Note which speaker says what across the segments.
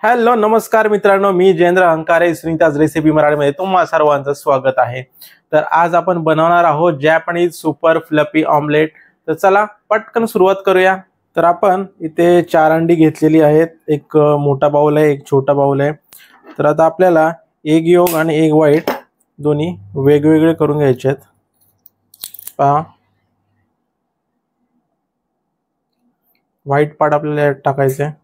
Speaker 1: Hello नमस्कार मित्रांनो, मी Jayendra अंकारे Sunita's recipe मराठीमध्ये तुम्हा सर्वांचं स्वागत आहे। तर आज आपण बनवणार आहोत जॅपनीज सुपर फ्लफी ऑमलेट। तर चला पटकन सुरुवात करूया। तर आपण इथे 4 अंडी घेतलेली आहेत, एक मोठा बाउल आहे, एक छोटा बाउल आहे। तर आता आपल्याला एग योक आणि एग व्हाईट दोन्ही वेगवेगळे करून घ्यायचे आहेत। पहा, व्हाईट पार्ट आपल्याला टाकायचे आहे।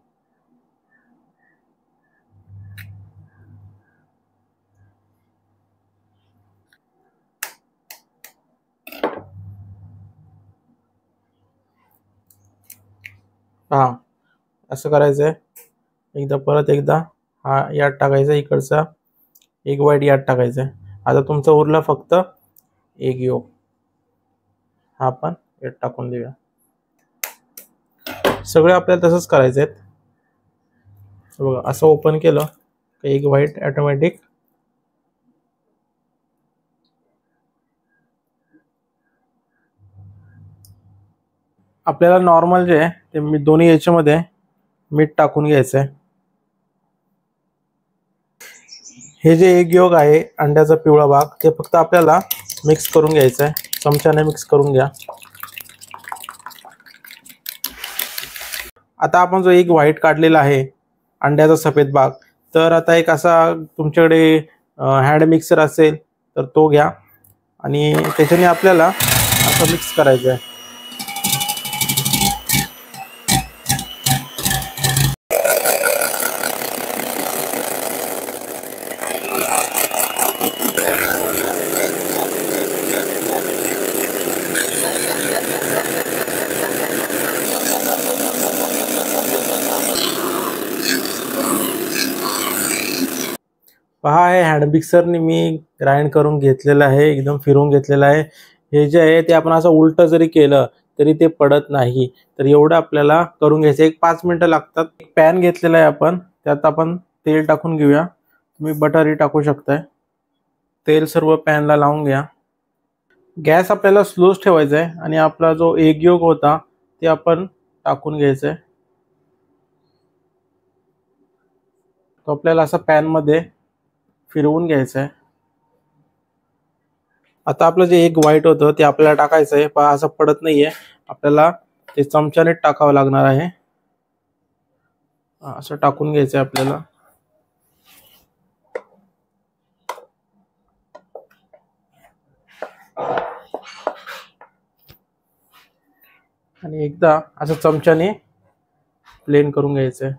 Speaker 1: हा असं करायचंय। एकदा परत एकदा हा यात टाकायचा, इकडचा एग व्हाईट यात टाकायचा। आता तुमचा उरला फक्त एग योक, हा आपण यात टाकून देऊया। सगळे आपल्याला तसंच करायचंय। बघा, असं ओपन केलं की एग व्हाईट ऑटोमॅटिक आपल्याला नॉर्मल जे आहे ते मी दोन्ही याच्यामध्ये मीठ टाकून घ्यायचंय। हे जे एग योक आहे, अंड्याचा पिवळा भाग, ते फक्त आपल्याला मिक्स करून घ्यायचं आहे। चमच्याने मिक्स करून घ्या। आता आपण जो एग व्हाईट काढलेला आहे, अंड्याचा सफेद भाग, तर आता एक असा तुमच्याकडे हँड मिक्सर असेल तर तो घ्या आणि त्याच्याने आपल्याला असं मिक्स करायचं आहे। पहा, हे हँड मिक्सरने मी ग्राइंड करून घेतलेलं आहे, एकदम फिरवून घेतलेलं आहे। हे जे आहे ते आपण असं उलट जरी केलं तरी ते पडत नाही। तर एवढं आपल्याला करून घ्यायचं, एक 5 मिनिटं लागतात। एक पॅन घेतलेला आहे आपण, त्यात आपण तेल टाकून घेऊया। तुम्ही बटरही टाकू शकताय। तेल सर्व पॅनला लावून घ्या। गॅस आपल्याला स्लोच ठेवायचा आहे आणि आपला जो एग योक होता ते आपण टाकून घ्यायचं आहे। तो आपल्याला असं पॅन मध्ये फिरवून घ्यायचं आहे। आता आपलं जे एग व्हाईट होतं ते आपल्याला टाकायचं आहे। पहा, असं पडत नाहीये, आपल्याला ते चमच्याने टाकावं लागणार आहे। असं टाकून घ्यायचं आहे आपल्याला। आणि एकदा असं चमच्याने प्लेन करून घ्यायचं आहे।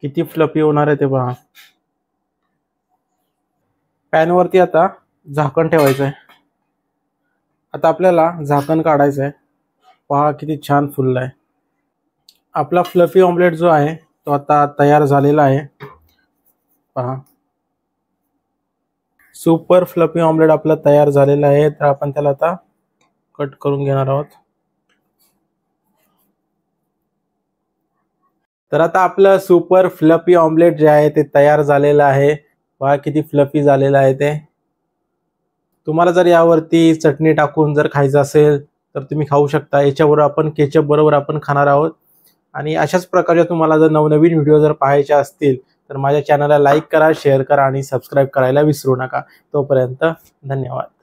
Speaker 1: किती फ्लफी होणार आहे ते पहा। पॅन वरती आता झाकण ठेवायचं आहे। आता आपल्याला झाकण काढायचं आहे। पहा किती छान फुललाय। आपला फ्लफी ऑमलेट जो आहे तो आता तयार झालेला आहे। पहा, सुपर फ्लफी ऑमलेट आपला तयार झालेला आहे। तर आपण त्याला आता कट करून घेणार आहोत। तर आता आपलं सुपर फ्लफी ऑमलेट जे आहे ते तयार झालेलं आहे। पहा किती फ्लफी झालेलं आहे ते। तुम्हाला जर यावरती चटणी टाकून जर खायचं असेल तर तुम्ही खाऊ शकता। याच्याबरोबर आपण केचप बरोबर आपण खाणार आहोत। आणि अशाच प्रकारच्या तुम्हाला जर नवनवीन व्हिडिओ जर पाहायचे असतील तर माझ्या चॅनलला लाईक करा, शेअर करा आणि सबस्क्राईब करायला विसरू नका। तोपर्यंत धन्यवाद।